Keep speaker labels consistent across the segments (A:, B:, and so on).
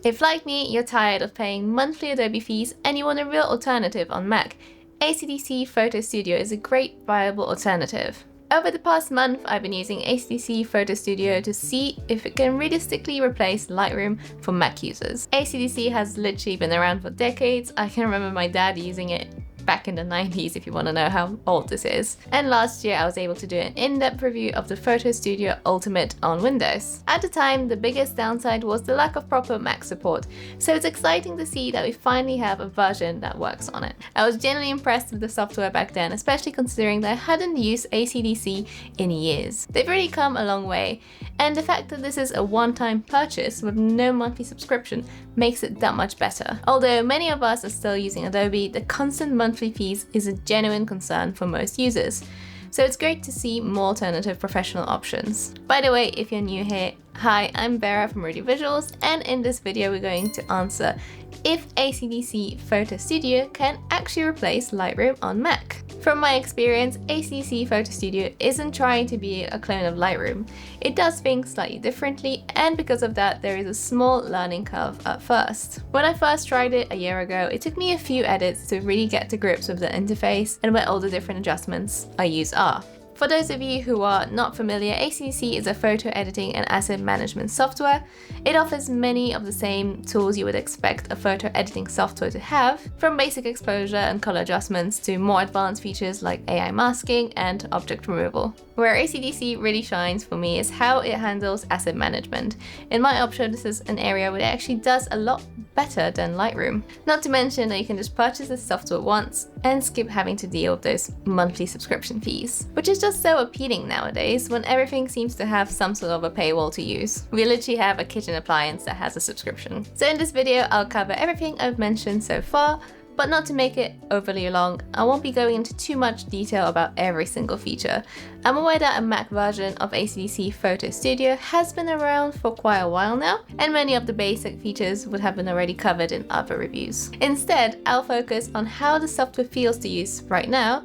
A: If like me, you're tired of paying monthly Adobe fees and you want a real alternative on Mac, ACDSee Photo Studio is a great viable alternative. Over the past month, I've been using ACDSee Photo Studio to see if it can realistically replace Lightroom for Mac users. ACDSee has literally been around for decades. I can remember my dad using it back in the 90s if you want to know how old this is. And last year I was able to do an in-depth review of the Photo Studio Ultimate on Windows. At the time, the biggest downside was the lack of proper Mac support, so it's exciting to see that we finally have a version that works on it. I was genuinely impressed with the software back then, especially considering that I hadn't used ACDSee in years. They've really come a long way, and the fact that this is a one-time purchase with no monthly subscription makes it that much better. Although many of us are still using Adobe, the constant monthly fees is a genuine concern for most users. So it's great to see more alternative professional options. By the way, if you're new here, hi, I'm Vera from Rudy Visuals, and in this video we're going to answer if ACDSee Photo Studio can actually replace Lightroom on Mac. From my experience, ACDSee Photo Studio isn't trying to be a clone of Lightroom. It does things slightly differently, and because of that, there is a small learning curve at first. When I first tried it a year ago, it took me a few edits to really get to grips with the interface and where all the different adjustments I use are. For those of you who are not familiar, ACDSee is a photo editing and asset management software. It offers many of the same tools you would expect a photo editing software to have, from basic exposure and color adjustments to more advanced features like AI masking and object removal. Where ACDSee really shines for me is how it handles asset management. In my option, this is an area where it actually does a lot better than Lightroom. Not to mention that you can just purchase this software once and skip having to deal with those monthly subscription fees, which is just so appealing nowadays when everything seems to have some sort of a paywall to use. We literally have a kitchen appliance that has a subscription. So in this video, I'll cover everything I've mentioned so far, but not to make it overly long, I won't be going into too much detail about every single feature. I'm aware that a Mac version of ACDSee Photo Studio has been around for quite a while now, and many of the basic features would have been already covered in other reviews. Instead, I'll focus on how the software feels to use right now,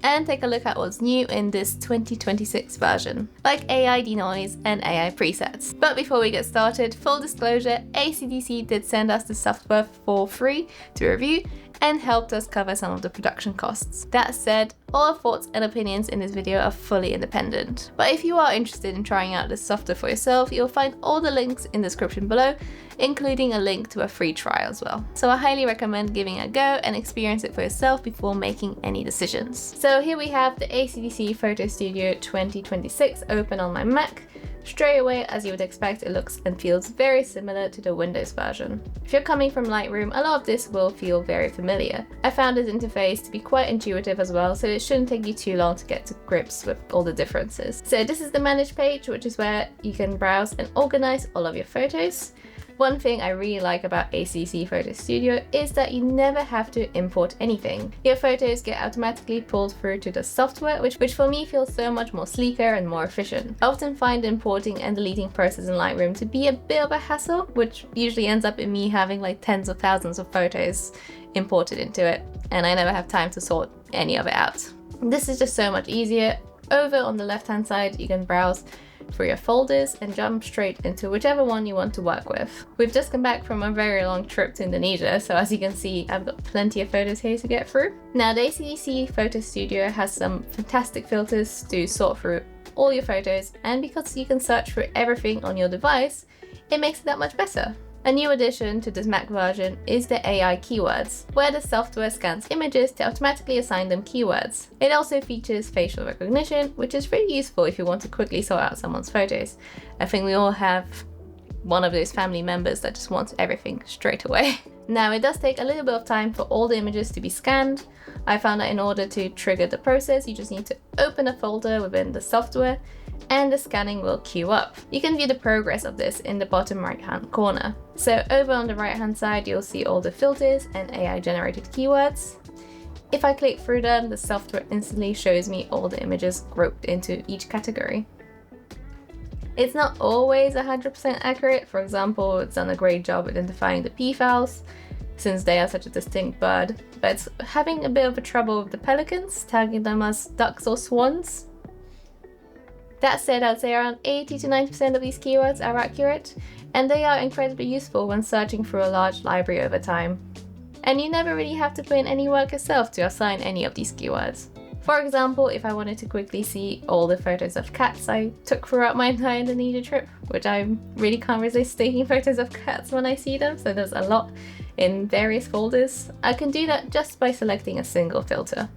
A: and take a look at what's new in this 2026 version, like AI denoise and AI presets. But before we get started, full disclosure, ACDSee did send us the software for free to review and helped us cover some of the production costs. That said, all our thoughts and opinions in this video are fully independent. But if you are interested in trying out this software for yourself, you'll find all the links in the description below, including a link to a free trial as well. So I highly recommend giving it a go and experience it for yourself before making any decisions. So here we have the ACDSee Photo Studio 2026 open on my Mac. Straight away, as you would expect, it looks and feels very similar to the Windows version. If you're coming from Lightroom, a lot of this will feel very familiar. I found this interface to be quite intuitive as well, so it shouldn't take you too long to get to grips with all the differences. So this is the Manage page, which is where you can browse and organize all of your photos. One thing I really like about ACDSee Photo Studio is that you never have to import anything. Your photos get automatically pulled through to the software, which for me feels so much more sleeker and more efficient. I often find the importing and deleting process in Lightroom to be a bit of a hassle, which usually ends up in me having like tens of thousands of photos imported into it, and I never have time to sort any of it out. This is just so much easier. Over on the left-hand side, you can browse through your folders and jump straight into whichever one you want to work with. We've just come back from a very long trip to Indonesia, so as you can see, I've got plenty of photos here to get through. Now, the ACDSee Photo Studio has some fantastic filters to sort through all your photos, and because you can search for everything on your device, it makes it that much better. A new addition to this Mac version is the AI keywords, where the software scans images to automatically assign them keywords. It also features facial recognition, which is really useful if you want to quickly sort out someone's photos. I think we all have one of those family members that just wants everything straight away. Now, it does take a little bit of time for all the images to be scanned. I found that in order to trigger the process, you just need to open a folder within the software and the scanning will queue up. You can view the progress of this in the bottom right hand corner. So over on the right hand side, you'll see all the filters and AI generated keywords. If I click through them, the software instantly shows me all the images grouped into each category. It's not always 100% accurate. For example, it's done a great job identifying the P files, since they are such a distinct bird, but it's having a bit of a trouble with the pelicans, tagging them as ducks or swans. That said, I'd say around 80 to 90% of these keywords are accurate, and they are incredibly useful when searching through a large library over time. And you never really have to put in any work yourself to assign any of these keywords. For example, if I wanted to quickly see all the photos of cats I took throughout my entire Indonesia trip, which I really can't resist taking photos of cats when I see them, so there's a lot in various folders, I can do that just by selecting a single filter.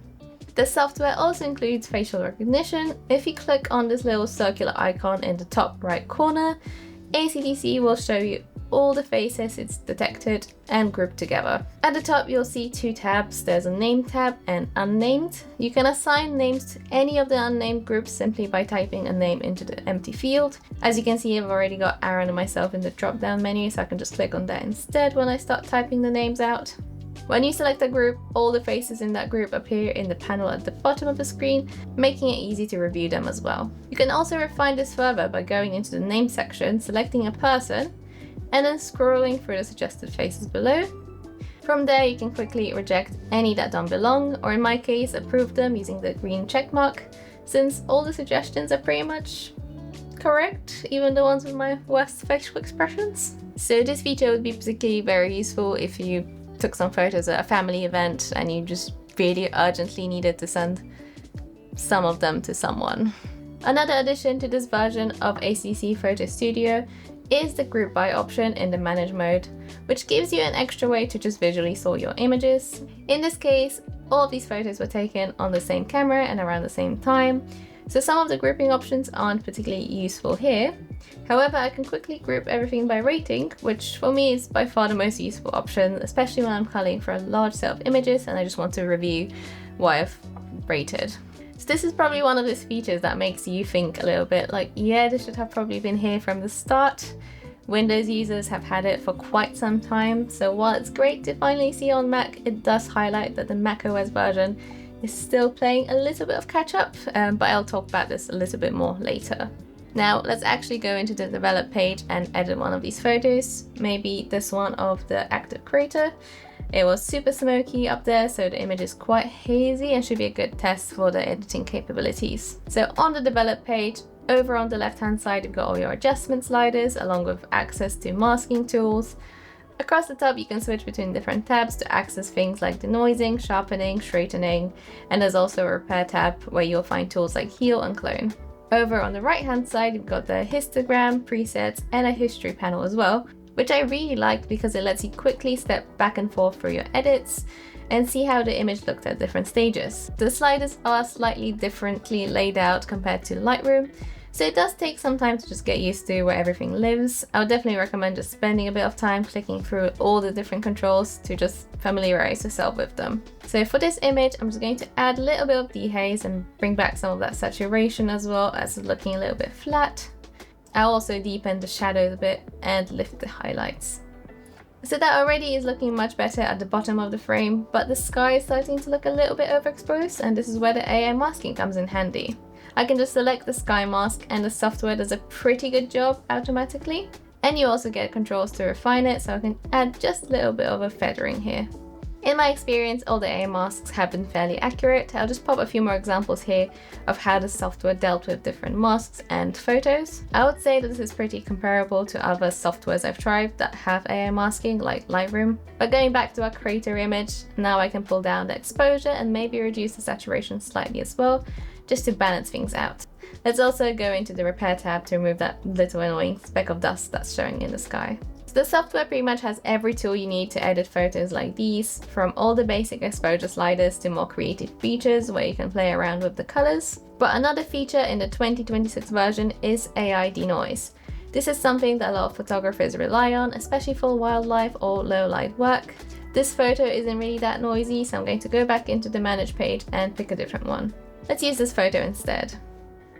A: The software also includes facial recognition. If you click on this little circular icon in the top right corner, ACDSee will show you all the faces it's detected and grouped together. At the top you'll see two tabs. There's a name tab and unnamed. You can assign names to any of the unnamed groups simply by typing a name into the empty field. As you can see, I've already got Aaron and myself in the drop down menu, so I can just click on that instead when I start typing the names out. When you select a group, all the faces in that group appear in the panel at the bottom of the screen, making it easy to review them as well. You can also refine this further by going into the name section, selecting a person, and then scrolling through the suggested faces below. From there you can quickly reject any that don't belong, or in my case approve them using the green check mark, since all the suggestions are pretty much correct, even the ones with my worst facial expressions. So this feature would be particularly very useful if you took some photos at a family event and you just really urgently needed to send some of them to someone. Another addition to this version of ACDSee Photo Studio is the group by option in the manage mode, which gives you an extra way to just visually sort your images. In this case, all of these photos were taken on the same camera and around the same time, so some of the grouping options aren't particularly useful here. However, I can quickly group everything by rating, which for me is by far the most useful option, especially when I'm culling for a large set of images and I just want to review what I've rated. So this is probably one of those features that makes you think a little bit like, yeah, this should have probably been here from the start. Windows users have had it for quite some time, so while it's great to finally see on Mac, it does highlight that the macOS version is still playing a little bit of catch up, but I'll talk about this a little bit more later. Now let's actually go into the develop page and edit one of these photos, maybe this one of the active creator. It was super smoky up there, so the image is quite hazy and should be a good test for the editing capabilities. So on the develop page, over on the left hand side, you've got all your adjustment sliders along with access to masking tools. Across the top, you can switch between different tabs to access things like denoising, sharpening, straightening, and there's also a repair tab where you'll find tools like heal and clone. Over on the right hand side, you've got the histogram, presets, and a history panel as well, which I really liked because it lets you quickly step back and forth through your edits and see how the image looked at different stages. The sliders are slightly differently laid out compared to Lightroom, so it does take some time to just get used to where everything lives. I would definitely recommend just spending a bit of time clicking through all the different controls to just familiarize yourself with them. So for this image, I'm just going to add a little bit of dehaze and bring back some of that saturation as well as it's looking a little bit flat. I'll also deepen the shadows a bit and lift the highlights. So that already is looking much better at the bottom of the frame, but the sky is starting to look a little bit overexposed, and this is where the AI masking comes in handy. I can just select the sky mask and the software does a pretty good job automatically. And you also get controls to refine it, so I can add just a little bit of a feathering here. In my experience, all the AI masks have been fairly accurate. I'll just pop a few more examples here of how the software dealt with different masks and photos. I would say that this is pretty comparable to other softwares I've tried that have AI masking, like Lightroom. But going back to our creator image, now I can pull down the exposure and maybe reduce the saturation slightly as well, just to balance things out. Let's also go into the repair tab to remove that little annoying speck of dust that's showing in the sky. So the software pretty much has every tool you need to edit photos like these, from all the basic exposure sliders to more creative features where you can play around with the colors. But another feature in the 2026 version is AI denoise. This is something that a lot of photographers rely on, especially for wildlife or low light work. This photo isn't really that noisy, so I'm going to go back into the manage page and pick a different one. Let's use this photo instead.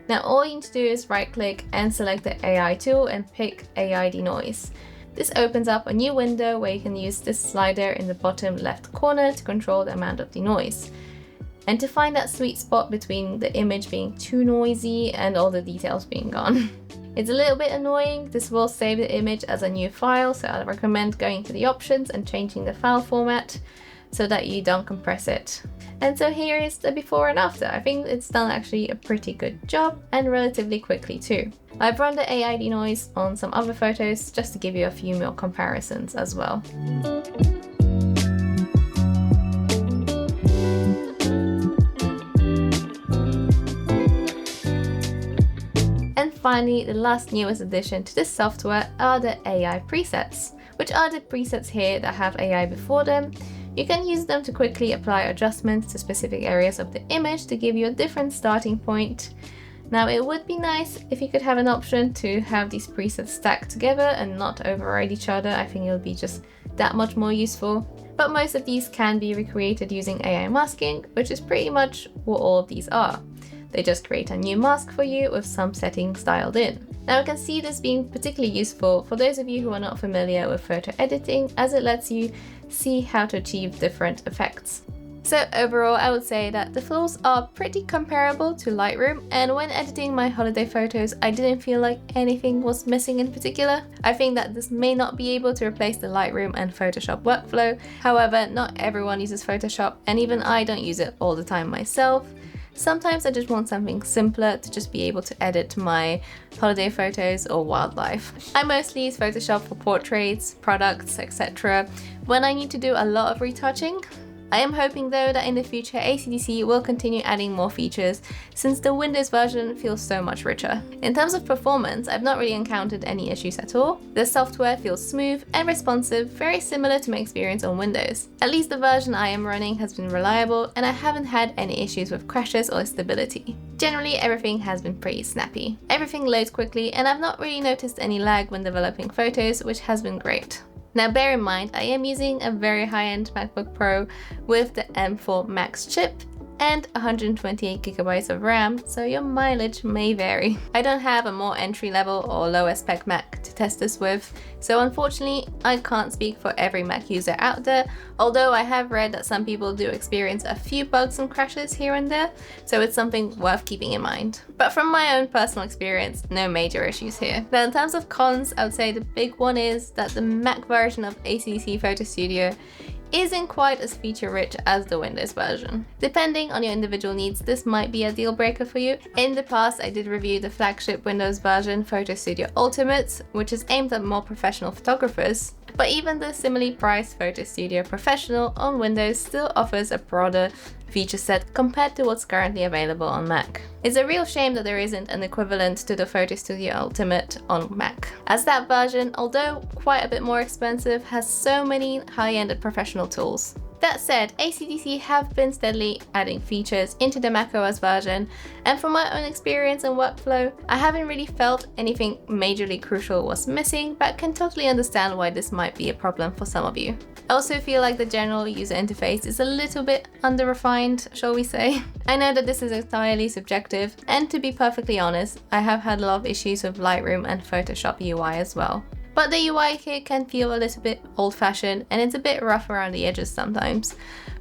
A: Now all you need to do is right click and select the AI tool and pick AI denoise. This opens up a new window where you can use this slider in the bottom left corner to control the amount of denoise, and to find that sweet spot between the image being too noisy and all the details being gone. It's a little bit annoying. This will save the image as a new file, so I recommend going to the options and changing the file format. so that you don't compress it. And so here is the before and after. I think it's done actually a pretty good job and relatively quickly too. I've run the AI denoise on some other photos just to give you a few more comparisons as well. And finally, the last newest addition to this software are the AI presets, which are the presets here that have AI before them. You can use them to quickly apply adjustments to specific areas of the image to give you a different starting point. Now, it would be nice if you could have an option to have these presets stacked together and not override each other. I think it would be just that much more useful. But most of these can be recreated using AI masking, which is pretty much what all of these are. They just create a new mask for you with some settings dialed in. Now, I can see this being particularly useful for those of you who are not familiar with photo editing, as it lets you see how to achieve different effects. So overall, I would say that the tools are pretty comparable to Lightroom, and when editing my holiday photos, I didn't feel like anything was missing in particular. I think that this may not be able to replace the Lightroom and Photoshop workflow. However, not everyone uses Photoshop, and even I don't use it all the time myself. Sometimes I just want something simpler to just be able to edit my holiday photos or wildlife. I mostly use Photoshop for portraits, products, etc. when I need to do a lot of retouching. I am hoping though that in the future ACDSee will continue adding more features since the Windows version feels so much richer. In terms of performance, I've not really encountered any issues at all. The software feels smooth and responsive, very similar to my experience on Windows. At least the version I am running has been reliable and I haven't had any issues with crashes or stability. Generally, everything has been pretty snappy. Everything loads quickly and I've not really noticed any lag when developing photos, which has been great. Now bear in mind, I am using a very high-end MacBook Pro with the M4 Max chip and 128GB of RAM, so your mileage may vary. I don't have a more entry-level or lower spec Mac to test this with, so unfortunately I can't speak for every Mac user out there, although I have read that some people do experience a few bugs and crashes here and there, so it's something worth keeping in mind. But from my own personal experience, no major issues here. Now in terms of cons, I would say the big one is that the Mac version of ACDSee Photo Studio isn't quite as feature-rich as the Windows version. Depending on your individual needs, this might be a deal breaker for you. In the past, I did review the flagship Windows version, Photo Studio Ultimate, which is aimed at more professional photographers. But even the similarly priced Photo Studio Professional on Windows still offers a broader feature set compared to what's currently available on Mac. It's a real shame that there isn't an equivalent to the Photo Studio Ultimate on Mac, as that version, although quite a bit more expensive, has so many high-end and professional tools. That said, ACDSee have been steadily adding features into the macOS version, and from my own experience and workflow, I haven't really felt anything majorly crucial was missing, but can totally understand why this might be a problem for some of you. I also feel like the general user interface is a little bit under-refined, shall we say. I know that this is entirely subjective, and to be perfectly honest, I have had a lot of issues with Lightroom and Photoshop UI as well. But the UI here can feel a little bit old-fashioned and it's a bit rough around the edges sometimes.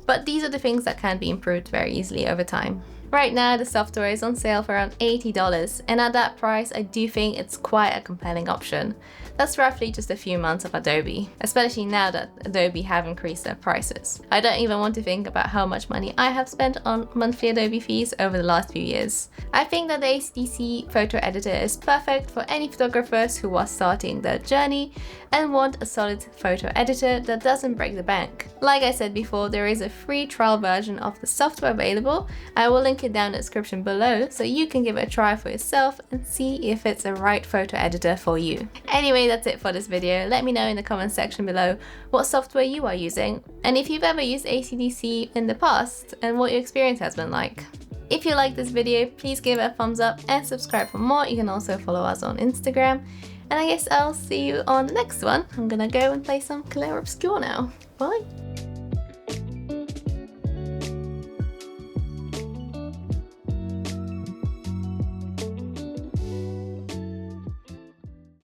A: But these are the things that can be improved very easily over time. Right now, the software is on sale for around $80, and at that price, I do think it's quite a compelling option. That's roughly just a few months of Adobe, especially now that Adobe have increased their prices. I don't even want to think about how much money I have spent on monthly Adobe fees over the last few years. I think that the ACDSee Photo Editor is perfect for any photographers who are starting their journey and want a solid photo editor that doesn't break the bank. Like I said before, there is a free trial version of the software available. I will link it down in the description below so you can give it a try for yourself and see if it's a right photo editor for you. Anyway, that's it for this video. Let me know in the comment section below what software you are using and if you've ever used ACDSee in the past and what your experience has been like. If you like this video, please give it a thumbs up and subscribe for more. You can also follow us on Instagram. And I guess I'll see you on the next one. I'm gonna go and play some Clair Obscur now. Bye!